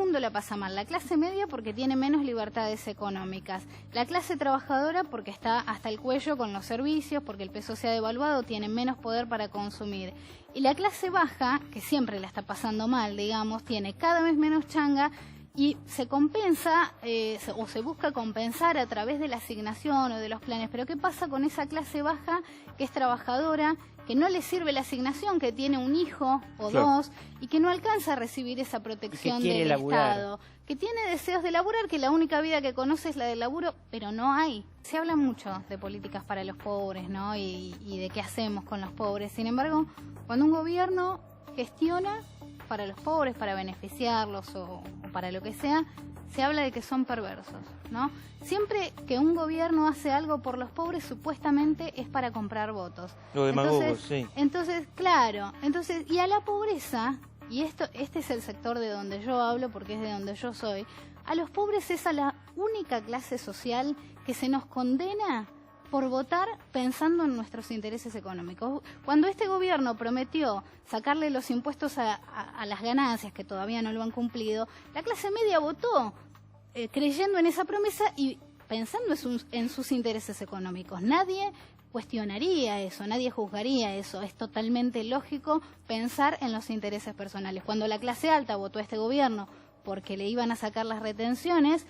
mundo la pasa mal. La clase media porque tiene menos libertades económicas. La clase trabajadora porque está hasta el cuello con los servicios, porque el peso se ha devaluado, tiene menos poder para consumir. Y la clase baja, que siempre la está pasando mal, digamos, tiene cada vez menos changa y se compensa o se busca compensar a través de la asignación o de los planes. Pero ¿qué pasa con esa clase baja que es trabajadora, que no le sirve la asignación, que tiene un hijo o dos y que no alcanza a recibir esa protección del Estado, que tiene deseos de laburar, que la única vida que conoce es la del laburo, pero no hay? Se habla mucho de políticas para los pobres, ¿no? Y de qué hacemos con los pobres. Sin embargo, cuando un gobierno gestiona para los pobres, para beneficiarlos o para lo que sea, se habla de que son perversos, ¿no? Siempre que un gobierno hace algo por los pobres, supuestamente es para comprar votos. Lo demagogos, sí. Entonces, claro, y a la pobreza, y este es el sector de donde yo hablo porque es de donde yo soy, a los pobres es a la única clase social que se nos condena por votar pensando en nuestros intereses económicos. Cuando este gobierno prometió sacarle los impuestos a las ganancias, que todavía no lo han cumplido, la clase media votó creyendo en esa promesa y pensando en sus intereses económicos. Nadie cuestionaría eso, nadie juzgaría eso. Es totalmente lógico pensar en los intereses personales. Cuando la clase alta votó a este gobierno porque le iban a sacar las retenciones,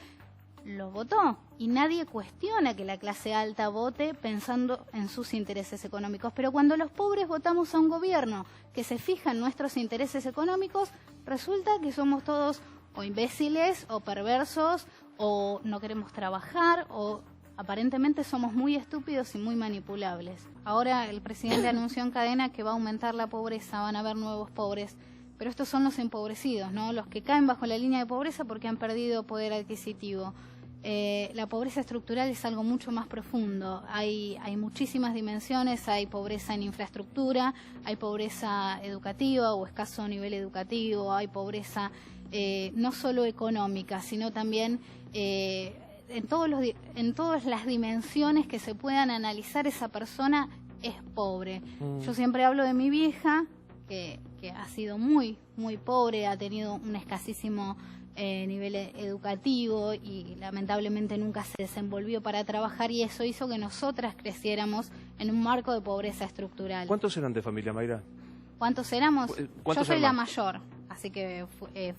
lo votó y nadie cuestiona que la clase alta vote pensando en sus intereses económicos. Pero cuando los pobres votamos a un gobierno que se fija en nuestros intereses económicos, resulta que somos todos o imbéciles o perversos o no queremos trabajar o aparentemente somos muy estúpidos y muy manipulables. Ahora el presidente anunció en cadena que va a aumentar la pobreza, van a haber nuevos pobres. Pero estos son los empobrecidos, ¿no? Los que caen bajo la línea de pobreza porque han perdido poder adquisitivo. La pobreza estructural es algo mucho más profundo. Hay muchísimas dimensiones, hay pobreza en infraestructura, hay pobreza educativa o escaso nivel educativo, hay pobreza no solo económica, sino también en todas las dimensiones que se puedan analizar. Esa persona es pobre. Yo siempre hablo de mi vieja, que ha sido muy, muy pobre, ha tenido un escasísimo nivel educativo y lamentablemente nunca se desenvolvió para trabajar, y eso hizo que nosotras creciéramos en un marco de pobreza estructural. ¿Cuántos eran de familia, Mayra? ¿Cuántos éramos? Yo soy la hermanos? mayor, así que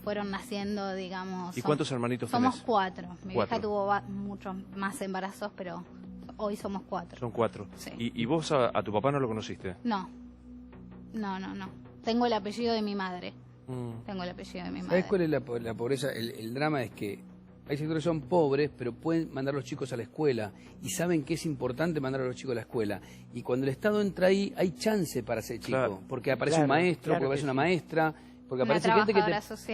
fueron naciendo, digamos... ¿Y cuántos hermanitos somos tenés? 4. Mi vieja tuvo muchos más embarazos, pero hoy somos 4. Son 4. Sí. ¿Y vos a tu papá no lo conociste? No. Tengo el apellido de mi madre. Tengo el apellido de mi madre. ¿Sabes cuál es la pobreza? El drama es que hay sectores que son pobres, pero pueden mandar a los chicos a la escuela y saben que es importante mandar a los chicos a la escuela. Y cuando el Estado entra ahí, hay chance para ese chico. Claro. Porque aparece un maestro, porque aparece una maestra, porque aparece gente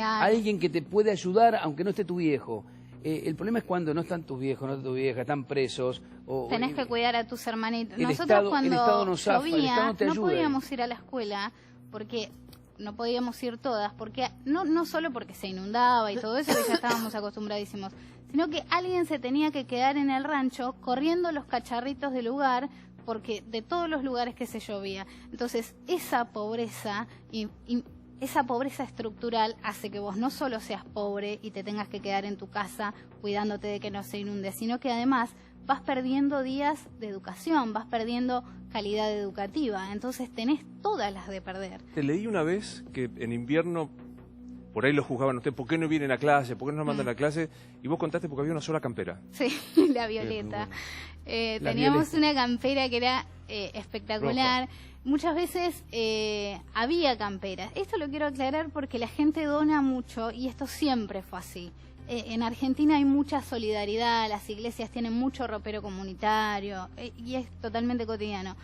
alguien que te puede ayudar aunque no esté tu viejo. El problema es cuando no están tus viejos, no están tus viejas, están presos. Tenés que cuidar a tus hermanitos. Nosotros cuando llovía no podíamos ir a la escuela porque... No podíamos ir todas, porque no solo porque se inundaba y todo eso, que ya estábamos acostumbradísimos, sino que alguien se tenía que quedar en el rancho corriendo los cacharritos del lugar, porque de todos los lugares que se llovía. Entonces, esa pobreza esa pobreza estructural hace que vos no solo seas pobre y te tengas que quedar en tu casa cuidándote de que no se inunde, sino que además vas perdiendo días de educación, vas perdiendo calidad educativa, entonces tenés todas las de perder. Te leí una vez que en invierno, por ahí lo juzgaban ustedes, ¿por qué no vienen a clase? ¿Por qué no nos mandan a clase? Y vos contaste porque había una sola campera. Sí, la violeta. Teníamos una campera que era espectacular. Roja. Muchas veces había camperas. Esto lo quiero aclarar porque la gente dona mucho y esto siempre fue así. En Argentina hay mucha solidaridad, las iglesias tienen mucho ropero comunitario y es totalmente cotidiano.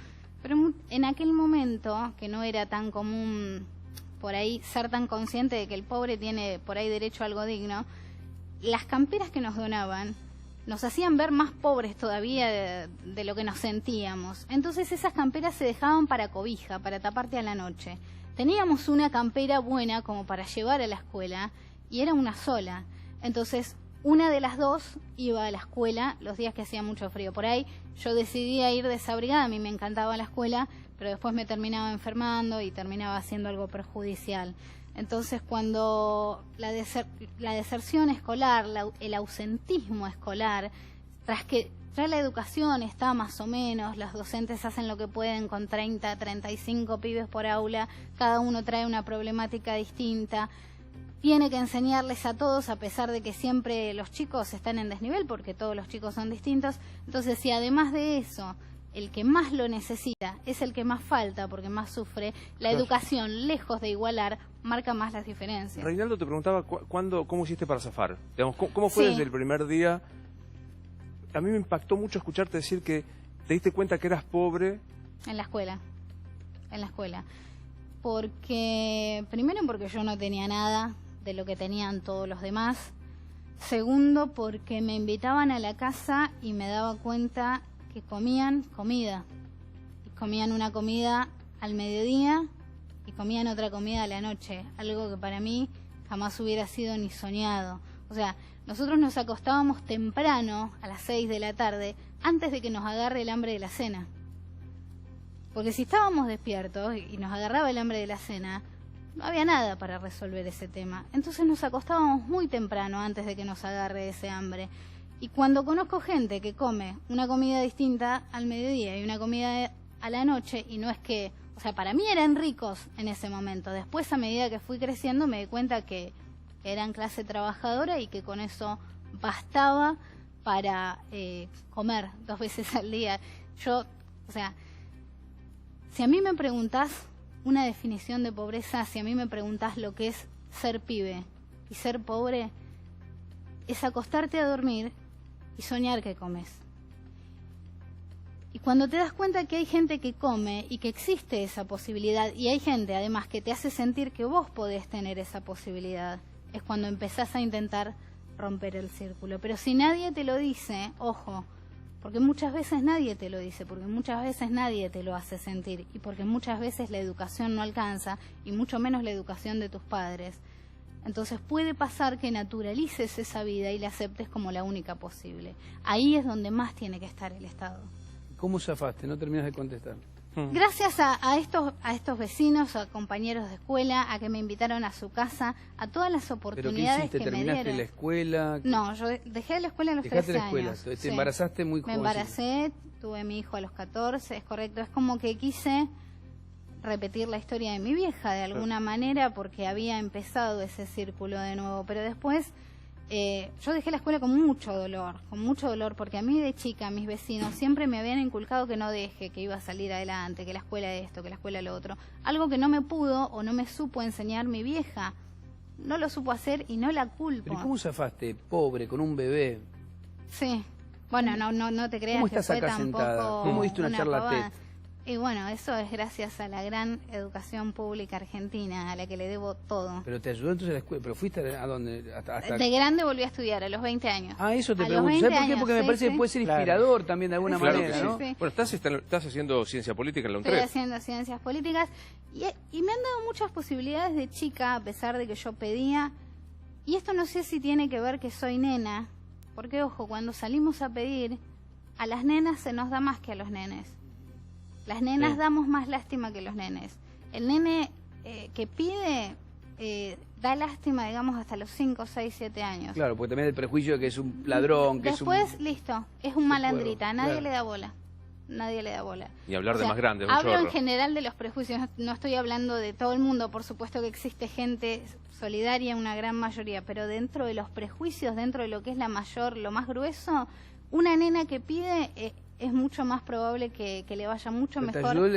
Pero en aquel momento, que no era tan común por ahí ser tan consciente de que el pobre tiene por ahí derecho a algo digno, las camperas que nos donaban nos hacían ver más pobres todavía de lo que nos sentíamos. Entonces esas camperas se dejaban para cobija, para taparte a la noche. Teníamos una campera buena como para llevar a la escuela y era una sola. Entonces, una de las dos iba a la escuela los días que hacía mucho frío. Por ahí yo decidía ir desabrigada, a mí me encantaba la escuela, pero después me terminaba enfermando y terminaba haciendo algo perjudicial. Entonces, cuando la deserción escolar, el ausentismo escolar, tras que ya la educación está más o menos, los docentes hacen lo que pueden con 30, 35 pibes por aula, cada uno trae una problemática distinta, tiene que enseñarles a todos, a pesar de que siempre los chicos están en desnivel, porque todos los chicos son distintos. Entonces, si además de eso, el que más lo necesita es el que más falta, porque más sufre, la educación, lejos de igualar, marca más las diferencias. Reinaldo te preguntaba, ¿cómo hiciste para zafar? Digamos, ¿cómo fue desde el primer día? A mí me impactó mucho escucharte decir que te diste cuenta que eras pobre. En la escuela. Primero porque yo no tenía nada de lo que tenían todos los demás. Segundo, porque me invitaban a la casa y me daba cuenta que comían comida. Y comían una comida al mediodía y comían otra comida a la noche. Algo que para mí jamás hubiera sido ni soñado. O sea, nosotros nos acostábamos temprano, a las 6 de la tarde, antes de que nos agarre el hambre de la cena. Porque si estábamos despiertos y nos agarraba el hambre de la cena, no había nada para resolver ese tema. Entonces nos acostábamos muy temprano antes de que nos agarre ese hambre. Y cuando conozco gente que come una comida distinta al mediodía y una comida a la noche, y no es que, o sea, para mí eran ricos en ese momento. Después, a medida que fui creciendo, me di cuenta que eran clase trabajadora y que con eso bastaba para comer 2 veces al día. O sea, si a mí me preguntás una definición de pobreza, si a mí me preguntás lo que es ser pibe y ser pobre, es acostarte a dormir y soñar que comes. Y cuando te das cuenta que hay gente que come y que existe esa posibilidad, y hay gente además que te hace sentir que vos podés tener esa posibilidad, es cuando empezás a intentar romper el círculo. Pero si nadie te lo dice, ojo, porque muchas veces nadie te lo dice, porque muchas veces nadie te lo hace sentir, y porque muchas veces la educación no alcanza, y mucho menos la educación de tus padres. Entonces puede pasar que naturalices esa vida y la aceptes como la única posible. Ahí es donde más tiene que estar el Estado. ¿Cómo zafaste? No terminas de contestar. Gracias a estos vecinos, a compañeros de escuela, a que me invitaron a su casa, a todas las oportunidades que me dieron. ¿Terminaste la escuela? No, yo dejé la escuela a los 13 años. ¿Dejaste la escuela? ¿Te embarazaste muy joven? Me embaracé, tuve mi hijo a los 14, es correcto. Es como que quise repetir la historia de mi vieja de alguna manera, porque había empezado ese círculo de nuevo. Pero después yo dejé la escuela con mucho dolor, porque a mí de chica, mis vecinos siempre me habían inculcado que no deje, que iba a salir adelante, que la escuela esto, que la escuela lo otro. Algo que no me pudo o no me supo enseñar mi vieja. No lo supo hacer y no la culpo. ¿Pero cómo zafaste, pobre, con un bebé? Sí. Bueno, no te creas ¿Cómo que estás fue acá tampoco sentada? ¿Cómo diste una charla pavada. TED? Y bueno, eso es gracias a la gran educación pública argentina, a la que le debo todo. ¿Pero te ayudó entonces la escuela? ¿Pero fuiste a dónde? Hasta... De grande volví a estudiar, a los 20 años. Ah, eso te A los pregunto. 20 ¿Sabes por qué? años, Porque me parece que puede ser inspirador también de alguna manera, que ¿no? sí. Bueno, estás haciendo ciencia política en la Estoy UNTREF. haciendo ciencias políticas y me han dado muchas posibilidades de chica, a pesar de que yo pedía. Y esto no sé si tiene que ver que soy nena, porque ojo, cuando salimos a pedir, a las nenas se nos da más que a los nenes. Las nenas damos más lástima que los nenes. El nene que pide da lástima, digamos, hasta los 5, 6, 7 años. Claro, porque también el prejuicio de que es un ladrón, que Después, es un... listo, es un malandrita, nadie claro. le da bola. Nadie le da bola. Y hablar O de sea, más grandes, un hablo chorro. en general de los prejuicios, no estoy hablando de todo el mundo, por supuesto que existe gente solidaria, una gran mayoría, pero dentro de los prejuicios, dentro de lo que es lo más grueso, una nena que pide es mucho más probable que le vaya mucho ¿Pero te mejor ayudó el